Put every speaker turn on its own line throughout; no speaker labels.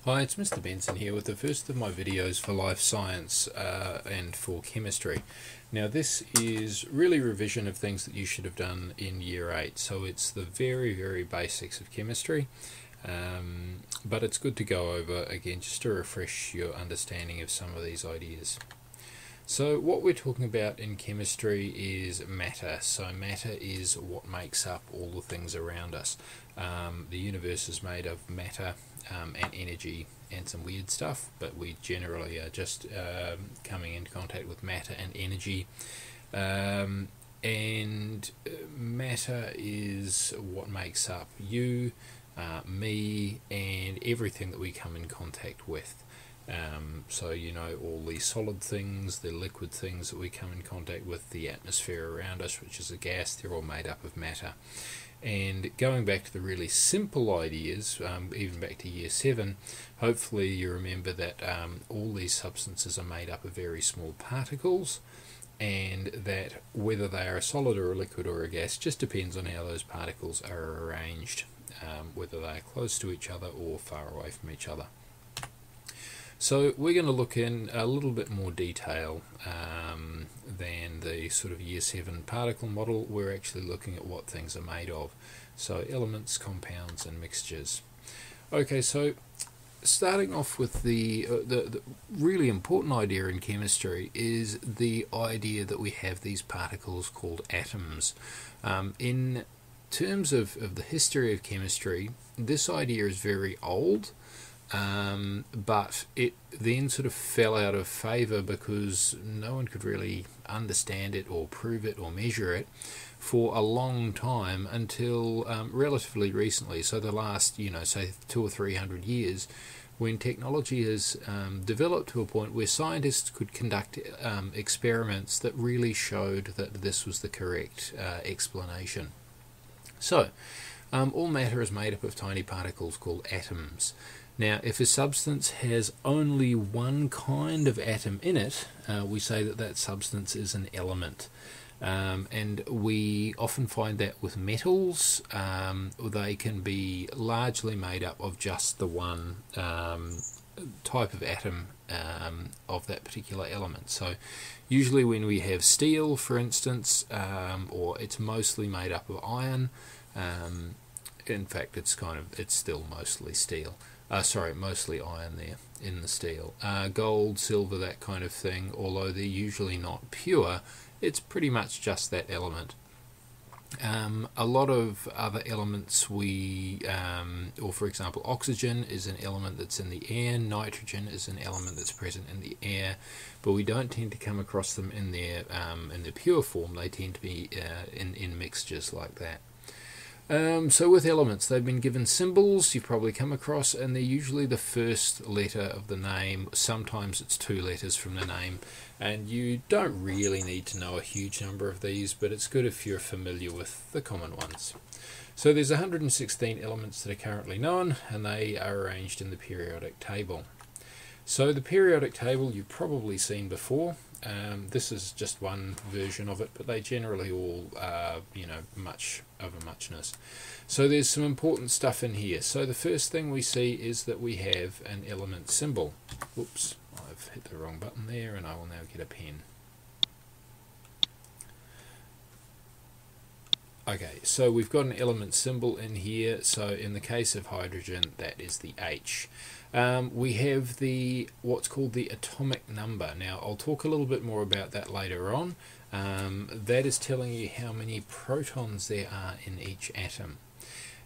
Hi, it's Mr. Benson here with the first of my videos for life science and for chemistry. Now this is really revision of things that you should have done in year 8, so it's the very basics of chemistry, but it's good to go over again just to refresh your understanding of some of these ideas. So what we're talking about in chemistry is matter. So matter is what makes up all the things around us. The universe is made of matter and energy and some weird stuff, but we generally are just coming into contact with matter and energy. And matter is what makes up you, me, and everything that we come in contact with. So you know, all the solid things, the liquid things that we come in contact with, the atmosphere around us, which is a gas, they're all made up of matter. And going back to the really simple ideas, even back to year 7, hopefully you remember that all these substances are made up of very small particles, and that whether they are a solid or a liquid or a gas just depends on how those particles are arranged, whether they are close to each other or far away from each other. So we're going to look in a little bit more detail than the sort of year 7 particle model. We're actually looking at what things are made of. So elements, compounds and mixtures. Okay, so starting off with the really important idea in chemistry is the idea that we have these particles called atoms. In terms of the history of chemistry, this idea is very old. But it then sort of fell out of favour because no one could really understand it or prove it or measure it for a long time until relatively recently. So the last, say 200 or 300 years, when technology has developed to a point where scientists could conduct experiments that really showed that this was the correct explanation. So all matter is made up of tiny particles called atoms. Now, if a substance has only one kind of atom in it, we say that that substance is an element. And we often find that with metals, they can be largely made up of just the one type of atom of that particular element. So usually when we have steel, for instance, or it's mostly made up of iron, in fact it's still mostly steel. Mostly iron there in the steel. Gold, silver, that kind of thing, although they're usually not pure, it's pretty much just that element. A lot of other elements or for example, oxygen is an element that's in the air, nitrogen is an element that's present in the air, but we don't tend to come across them in their pure form. They tend to be in mixtures like that. So with elements, they've been given symbols you've probably come across, and they're usually the first letter of the name. Sometimes it's 2 letters from the name, and you don't really need to know a huge number of these, but it's good if you're familiar with the common ones. So there's 116 elements that are currently known, and they are arranged in the periodic table. So the periodic table you've probably seen before. This is just one version of it, but they generally all are, much of a muchness. So there's some important stuff in here. So the first thing we see is that we have an element symbol. Whoops, I've hit the wrong button there, and I will now get a pen. Okay, so we've got an element symbol in here. So in the case of hydrogen, that is the H. We have what's called the atomic number. Now I'll talk a little bit more about that later on. That is telling you how many protons there are in each atom.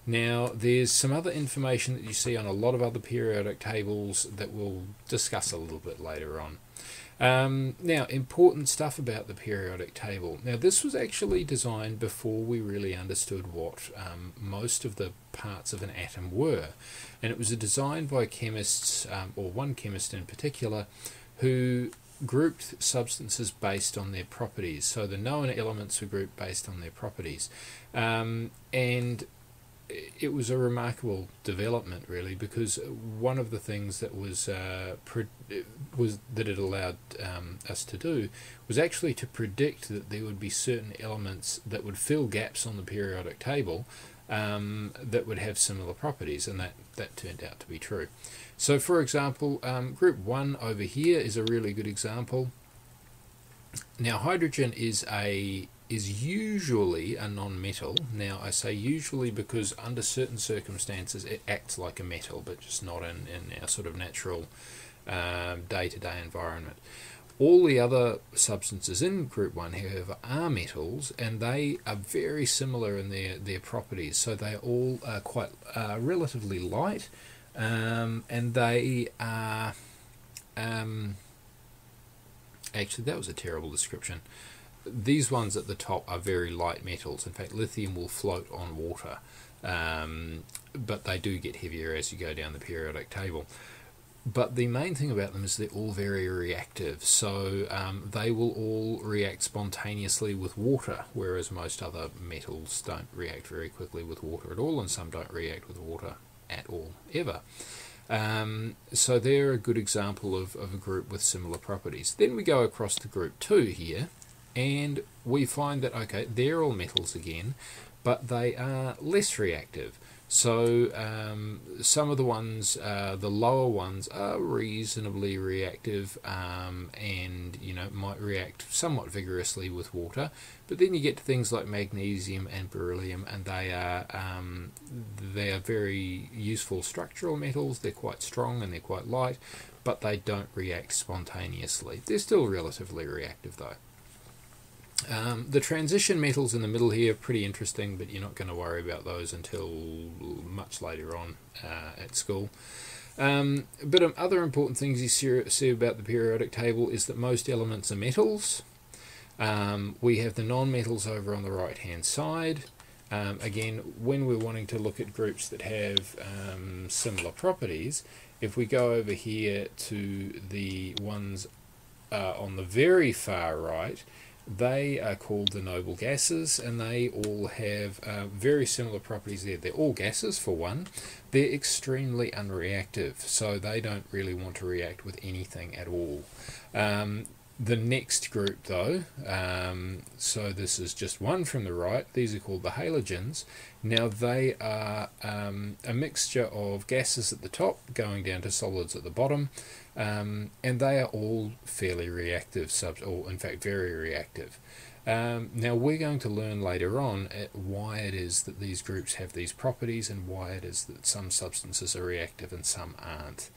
Now there's some other information that you see on a lot of other periodic tables that we'll discuss a little bit later on. Now, important stuff about the periodic table. Now, this was actually designed before we really understood what most of the parts of an atom were. And it was designed by chemists, or one chemist in particular, who grouped substances based on their properties. So the known elements were grouped based on their properties. And it was a remarkable development, really, because one of the things that that it allowed us to do was actually to predict that there would be certain elements that would fill gaps on the periodic table, that would have similar properties, and that turned out to be true. So for example, group 1 over here is a really good example. Now hydrogen is usually a non-metal. Now I say usually because under certain circumstances it acts like a metal, but just not in our sort of natural day-to-day environment. All the other substances in group 1, however, are metals, and they are very similar in their properties. So they all are quite relatively light, and they are actually, that was a terrible description. These ones at the top are very light metals. In fact, lithium will float on water, but they do get heavier as you go down the periodic table. But the main thing about them is they're all very reactive, so they will all react spontaneously with water, whereas most other metals don't react very quickly with water at all, and some don't react with water at all, ever. So they're a good example of a group with similar properties. Then we go across to group 2 here, and we find that, okay, they're all metals again, but they are less reactive. So some of the ones, the lower ones, are reasonably reactive, and might react somewhat vigorously with water. But then you get to things like magnesium and beryllium, and they are very useful structural metals. They're quite strong and they're quite light, but they don't react spontaneously. They're still relatively reactive though. The transition metals in the middle here are pretty interesting, but you're not going to worry about those until much later on at school. But other important things you see about the periodic table is that most elements are metals. We have the non-metals over on the right hand side. Again, when we're wanting to look at groups that have similar properties, if we go over here to the ones on the very far right, they are called the noble gases, and they all have very similar properties there. They're all gases, for one. They're extremely unreactive, so they don't really want to react with anything at all. The next group, though, so this is just one from the right, these are called the halogens. Now they are a mixture of gases at the top going down to solids at the bottom, and they are all fairly reactive, or in fact very reactive. Now we're going to learn later on why it is that these groups have these properties and why it is that some substances are reactive and some aren't.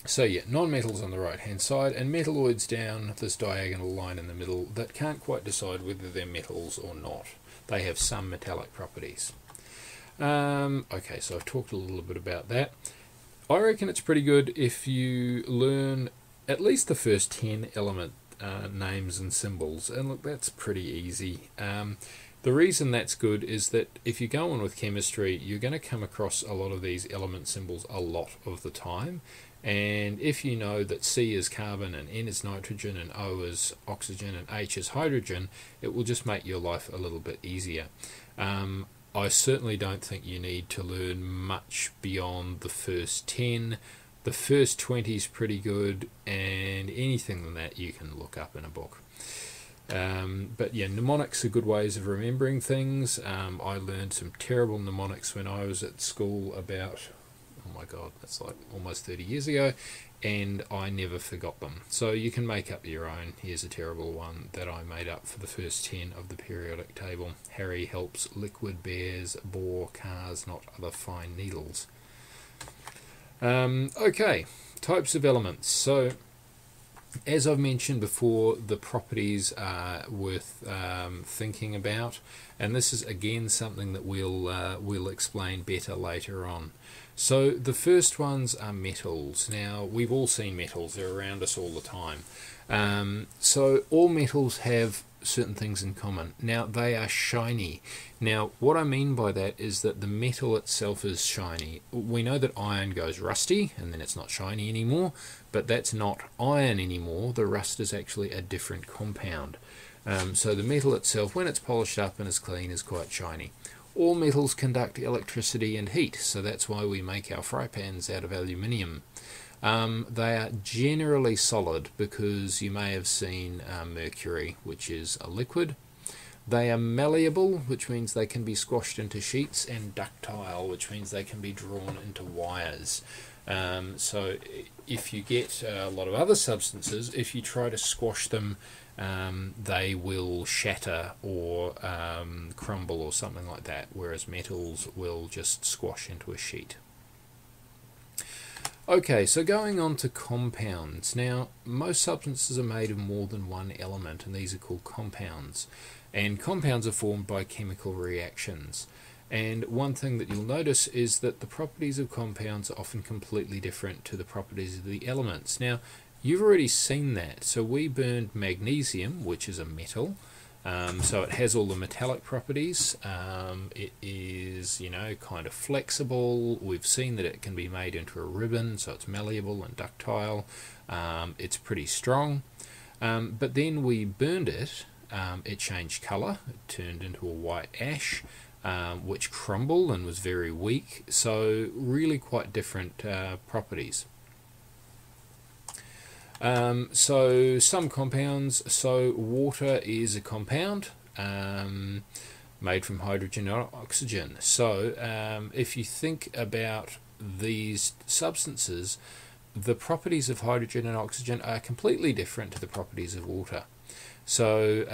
So yeah, non-metals on the right hand side, and metalloids down this diagonal line in the middle that can't quite decide whether they're metals or not. They have some metallic properties. Okay, so I've talked a little bit about that. I reckon it's pretty good if you learn at least the first 10 element names and symbols, and look, that's pretty easy. The reason that's good is that if you go on with chemistry, you're going to come across a lot of these element symbols a lot of the time. And if you know that C is carbon and N is nitrogen and O is oxygen and H is hydrogen, it will just make your life a little bit easier. I certainly don't think you need to learn much beyond the first 10. The first 20 is pretty good, and anything than that you can look up in a book. But yeah, mnemonics are good ways of remembering things. I learned some terrible mnemonics when I was at school about, oh my god, that's like almost 30 years ago, and I never forgot them. So you can make up your own. Here's a terrible one that I made up for the first 10 of the periodic table. Harry helps liquid bears bore cars, not other fine needles. Okay, types of elements. So as I've mentioned before, the properties are worth thinking about, and this is again something that we'll explain better later on. So the first ones are metals. Now we've all seen metals, they're around us all the time. So all metals have certain things in common. Now they are shiny. Now what I mean by that is that the metal itself is shiny. We know that iron goes rusty and then it's not shiny anymore, but that's not iron anymore. The rust is actually a different compound. So the metal itself, when it's polished up and is clean, is quite shiny. All metals conduct electricity and heat, so that's why we make our fry pans out of aluminium. They are generally solid because you may have seen mercury, which is a liquid. They are malleable, which means they can be squashed into sheets, and ductile, which means they can be drawn into wires. So if you get a lot of other substances, if you try to squash them, they will shatter or crumble or something like that, whereas metals will just squash into a sheet. Okay, so going on to compounds. Now, most substances are made of more than one element, and these are called compounds. And compounds are formed by chemical reactions. And one thing that you'll notice is that the properties of compounds are often completely different to the properties of the elements. Now, you've already seen that. So we burned magnesium, which is a metal. So it has all the metallic properties. It is, kind of flexible. We've seen that it can be made into a ribbon, so it's malleable and ductile. It's pretty strong. But then we burned it. It changed colour. It turned into a white ash, which crumbled and was very weak. So really quite different properties. So some compounds, so water is a compound made from hydrogen and oxygen. So if you think about these substances, the properties of hydrogen and oxygen are completely different to the properties of water. So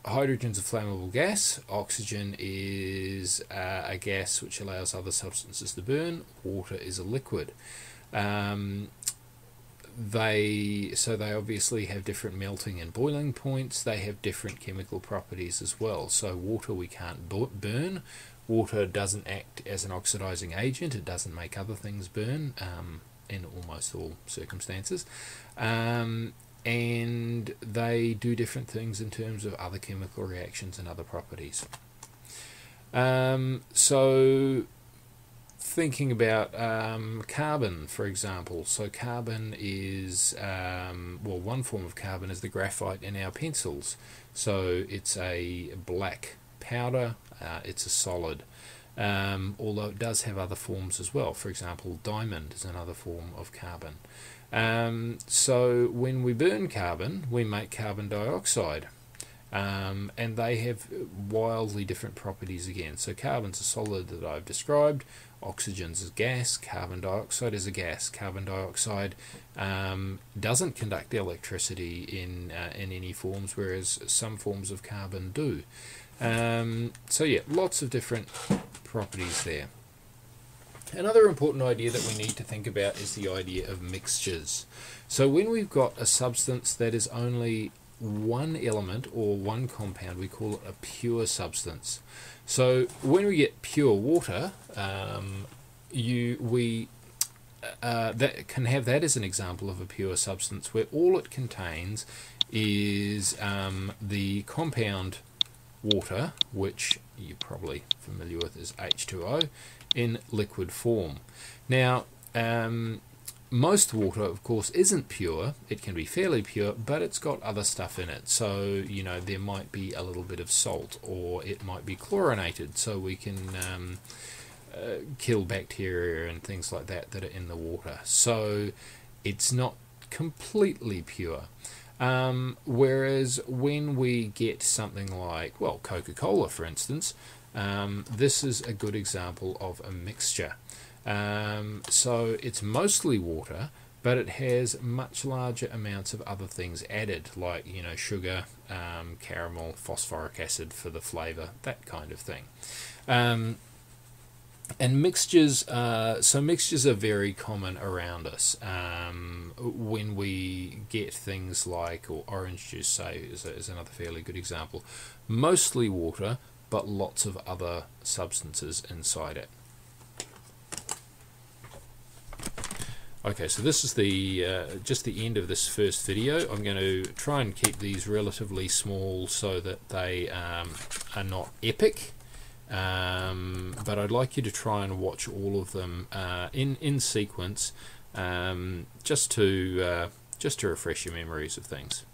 hydrogen is a flammable gas, oxygen is a gas which allows other substances to burn, water is a liquid. They obviously have different melting and boiling points. They have different chemical properties as well. So water we can't burn. Water doesn't act as an oxidizing agent. It doesn't make other things burn in almost all circumstances. And they do different things in terms of other chemical reactions and other properties. So thinking about carbon, for example. So carbon is, one form of carbon is the graphite in our pencils. So it's a black powder, it's a solid, although it does have other forms as well. For example, diamond is another form of carbon. So when we burn carbon, we make carbon dioxide. And they have wildly different properties again. So carbon's a solid that I've described, oxygen's a gas, carbon dioxide is a gas. Carbon dioxide doesn't conduct electricity in any forms, whereas some forms of carbon do. So yeah, lots of different properties there. Another important idea that we need to think about is the idea of mixtures. So when we've got a substance that is only one element or one compound, we call it a pure substance. So when we get pure water, that can have that as an example of a pure substance, where all it contains is the compound water, which you're probably familiar with as H2O, in liquid form. Now, most water, of course, isn't pure. It can be fairly pure, but it's got other stuff in it. So, there might be a little bit of salt, or it might be chlorinated, so we can kill bacteria and things like that that are in the water. So, it's not completely pure. Whereas when we get something like, Coca-Cola, for instance, this is a good example of a mixture. So it's mostly water, but it has much larger amounts of other things added, like sugar, caramel, phosphoric acid for the flavour, that kind of thing. And mixtures, mixtures are very common around us. When we get things like, or orange juice, say, is another fairly good example. Mostly water, but lots of other substances inside it. Okay, so this is just the end of this first video. I'm going to try and keep these relatively small so that they are not epic, but I'd like you to try and watch all of them in sequence, just to refresh your memories of things.